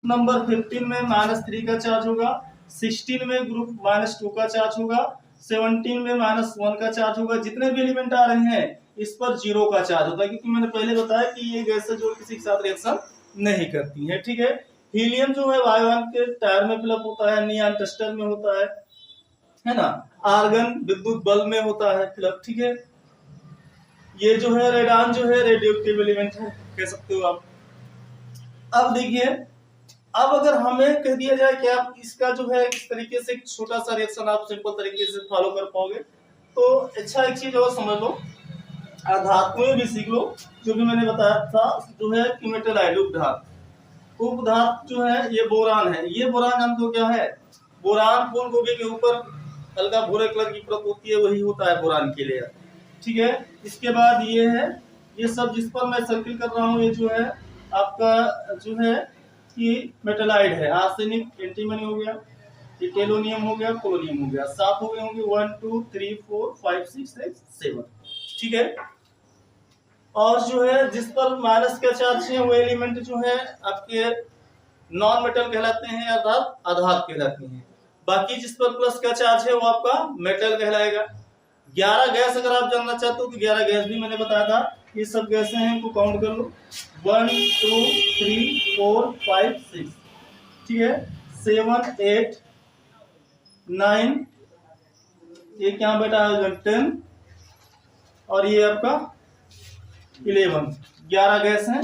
Number 15 में -3 का charge होगा, 16 में ग्रुप -2 का चार्ज होगा, 17 में -1 का चार्ज होगा। जितने भी एलिमेंट आ रहे हैं इस पर 0 का चार्ज होता है, क्योंकि मैंने पहले बताया कि ये गैसें जो किसी के साथ रिएक्शन नहीं करती हैं। ठीक है, हीलियम जो है वायुयान के टायर में फिलअप होता है, नियॉन टस्टर में होता है ना। आर्गन विद्युत बल्ब में होता है फिलअप। ठीक है, ये जो है रेडान जो है रेडियोएक्टिव एलिमेंट है, कह सकते हो आप। अब देखिए, अब अगर हमें कह दिया जाए कि आप इसका जो है इस तरीके से छोटा सा रिएक्शन आप सिंपल तरीके से फॉलो कर पाओगे, तो अच्छा एक चीज और समझ लो, धातुएं भी सीख लो। जो भी मैंने बताया था जो है कि मेटलाइड उपधातु, उपधातु जो है ये बोरान है। ये बोरान जानते हो क्या है? बोरान फूल गोभी के ऊपर हल्का भूरे कलर की परत होती है, वही होता है बोरान के लिए। ठीक है, इसके बाद ये है, ये सब जिस पर मैं सर्किल कर रहा हूँ ये जो है आपका जो है कि मेटलाइड है। आर्सेनिक, एंटीमनी हो गया, टेलोनियम हो गया, पोलोनियम हो गया। 7 हो गए होंगे, 1 2 3 4 5 6 7। ठीक है, और जो है जिस पर माइनस का चार्ज है वो एलिमेंट जो है आपके नॉन मेटल कहलाते हैं, अर्थात अधातु कहलाते हैं। बाकी जिस पर प्लस का चार्ज है वो आपका मेटल कहलाएगा। 11 गैस अगर आप जानना चाहते हो तो 11 गैस भी मैंने बताया था। ये सब गैसें हैं, इनको काउंट कर लो, 1 2 3 4 5 6। ठीक है, 7 8 9, ये क्या बैठा है 10, और ये आपका 11, 11 गैस हैं।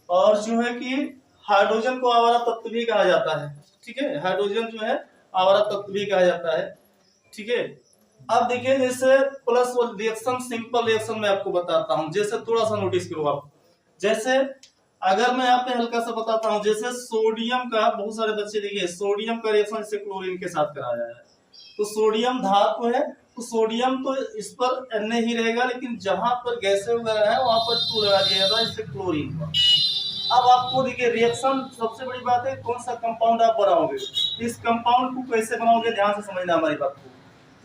और जो है कि हाइड्रोजन को आवारा तत्व भी कहा जाता है। ठीक है, हाइड्रोजन जो है आवारा तत्व भी कहा जाता है। ठीक है, अब देखिए जैसे प्लस रिएक्शन, सिंपल रिएक्शन मैं आपको बताता हूं, जैसे थोड़ा सा नोटिस करो आप। जैसे अगर मैं यहाँ पे हल्का सा बताता हूं, जैसे सोडियम का, बहुत सारे बच्चे देखिए सोडियम का रिएक्शन जैसे क्लोरीन के साथ कराया है, तो सोडियम धातु है, तो सोडियम तो इस पर Na ही रहेगा, लेकिन जहां पर गैसें वगैरह है वहां पर 2 लगा दिया जाता है, इससे क्लोरीन का। अब आपको देखिए रिएक्शन, सबसे बड़ी बात है कौन सा कंपाउंड आप बनाओगे, इस कंपाउंड को कैसे बनाओगे, ध्यान से समझना हमारी बात को।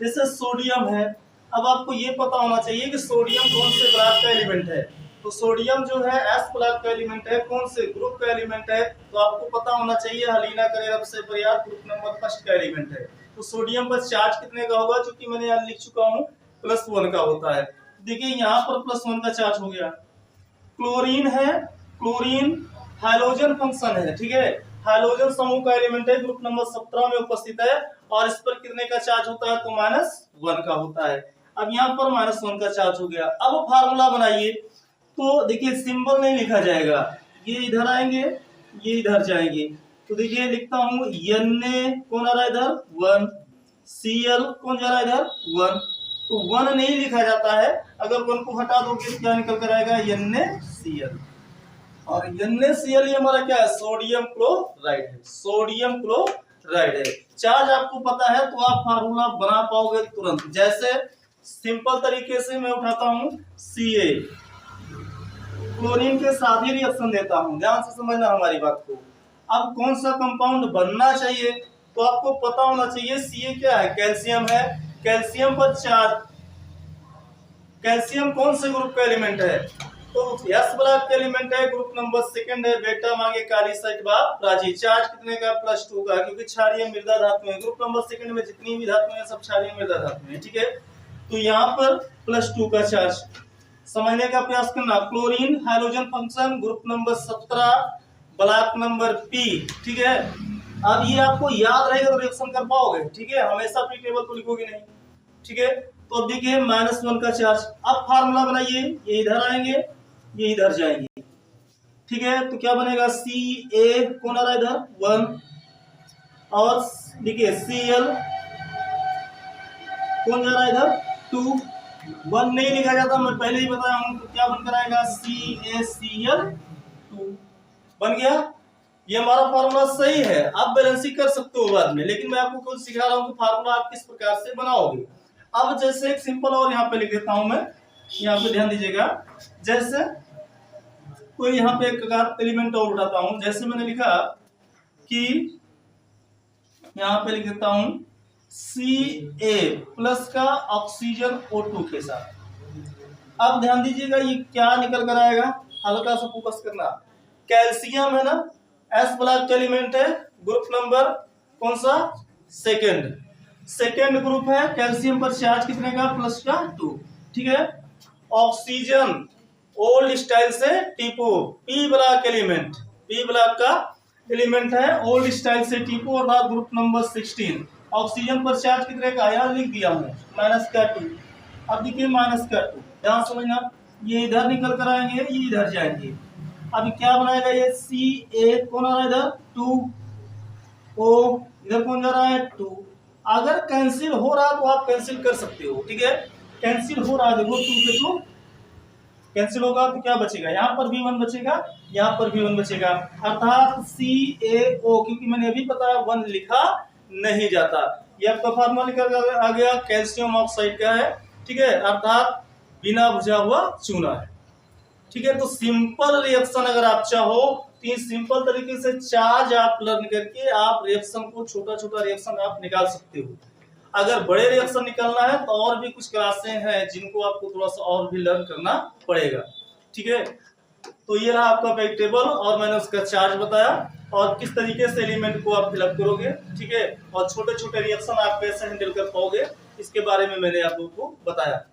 जैसे सोडियम है, अब आपको ये पता होना चाहिए कि सोडियम कौन से ब्लॉक का एलिमेंट है। तो सोडियम जो है एस ब्लॉक का एलिमेंट है, कौन से ग्रुप का एलिमेंट है, तो आपको पता होना चाहिए हलीना करे से पर्याप्त ग्रुप नंबर 1 का एलिमेंट है। तो सोडियम पर चार्ज कितने का होगा, जो कि मैंने यहाँ लिख चुका हूँ, +1 का होता है। देखिए यहाँ पर +1 का चार्ज हो गया। क्लोरीन है, क्लोरीन हाइड्रोजन फंक्शन है। ठीक है, हाइड्रोजन समूह का एलिमेंट है, ग्रुप नंबर 17 में उपस्थित है, और इस पर कितने का चार्ज होता है, तो -1 का होता है। अब यहाँ पर -1 का चार्ज हो गया। अब फार्मूला बनाइए, तो देखिए सिंबल नहीं लिखा जाएगा, ये इधर आएंगे, ये इधर जाएंगे। तो देखिए लिखता हूँ Na कौन आ रहा है इधर 1, Cl कौन जा रहा है इधर 1, तो 1 नहीं लिखा जाता है। अगर 1 को हटा दोगे तो क्या निकल कर आएगा NaCl, और NaCl ये हमारा क्या है, सोडियम क्लोराइड है, सोडियम क्लोराइड है। चार्ज आपको पता है तो आप फार्मूला बना पाओगे तुरंत। जैसे सिंपल तरीके से मैं उठाता हूँ Ca, क्लोरीन के साथ ही रिएक्शन देता हूं, ध्यान से समझना हमारी बात को। अब कौन सा कंपाउंड बनना चाहिए, तो आपको पता होना चाहिए Ca क्या है, कैल्शियम है। कैल्शियम पर चार्ज, कैल्शियम कौन से ग्रुप का एलिमेंट है, तो S ब्लॉक का एलिमेंट है, ग्रुप नंबर 2 है, बेटा मांगे काली साइट बाप राजी। चार्ज कितने का, +2 का, क्योंकि क्षारीय मृदा धातु है। ग्रुप नंबर 2 में जितनी भी धातु है सब क्षारीय मृदा धातु है। ठीक है, तो यहाँ पर +2 का चार्ज समझने का प्रयास करना। Chlorine hydrogen function, group number 17, block number P। ठीक है, अब ये आपको याद रहेगा तो रिएक्शन कर पाओगे। ठीक है, हमेशा पी टेबल तो लिखोगे नहीं। ठीक है, तो अब देखिए -1 का चार्ज। अब फार्मूला बनाइए, ये इधर आएंगे, ये इधर जाएंगे। ठीक है, तो क्या बनेगा, Ca कौन आ रहा है इधर 1, और देखिए Cl कौन जा रहा है इधर 2, 1 नहीं लिखा जाता, मैं पहले ही बताया हूं। तो क्या बनकर आएगा CaCl2 बन गया। ये हमारा फार्मूला सही है, आप बैलेंसिंग कर सकते हो बाद में, लेकिन मैं आपको खुद सिखा रहा हूं कि फार्मूला आप किस प्रकार से बनाओगे। अब जैसे एक सिंपल और यहाँ पे लिख देता हूं मैं, यहाँ पे ध्यान दीजिएगा। जैसे कोई यहाँ पे एक एलिमेंट और उठाता हूं, जैसे मैंने लिखा कि यहाँ पे लिख देता हूं Ca+ का ऑक्सीजन O2 के साथ। अब ध्यान दीजिएगा ये क्या निकल कर आएगा, हल्का सा फोकस करना। कैल्शियम है ना, एस ब्लॉक का एलिमेंट है ग्रुप नंबर कौन सा, सेकेंड ग्रुप है। कैल्शियम पर चार्ज कितने का, प्लस का 2, ठीक है। ऑक्सीजन ओल्ड स्टाइल से टीपो, P block element, P block का एलिमेंट है, ओल्ड स्टाइल से टीपो अर्थात ग्रुप नंबर 16। ऑक्सीजन पर चार्ज कितने का, यहाँ लिख दिया हूँ माइनस का 2। अब देखिए माइनस का 2, ध्यान समझना, ये इधर निकल कर आएंगे, ये इधर जाएंगे। अभी क्या बनाएगा ये Ca, कौन आ रहा है इधर 2 O, इधर कौन जा रहा है 2। अगर कैंसिल हो रहा तो आप कैंसिल कर सकते हो, ठीक है। कैंसिल हो रहा है, देखो 2 से 2 कैंसिल होगा तो क्या बचेगा, यहाँ पर भी 1 बचेगा, यहाँ पर भी 1 बचेगा, अर्थात CaO, क्योंकि मैंने अभी बताया 1 लिखा नहीं जाता। ये आपका फार्मूला निकल आ गया, कैल्शियम ऑक्साइड का है, ठीक है, अर्थात बिना बुझा हुआ चूना है, ठीक है। तो सिंपल रिएक्शन अगर आप चाहो तो इस सिंपल तरीके से चार्ज आप लर्न करके आप रिएक्शन को, छोटा छोटा रिएक्शन आप निकाल सकते हो। अगर बड़े रिएक्शन निकालना है तो और भी कुछ क्लासें हैं जिनको आपको थोड़ा सा और भी लर्न करना पड़ेगा, ठीक है। तो ये रहा आपका पेरियोडिक टेबल और मैंने उसका चार्ज बताया और किस तरीके से एलिमेंट को आप फिलअप करोगे, ठीक है, और छोटे छोटे रिएक्शन आप कैसे हैंडल कर पाओगे इसके बारे में मैंने आप लोगों को बताया।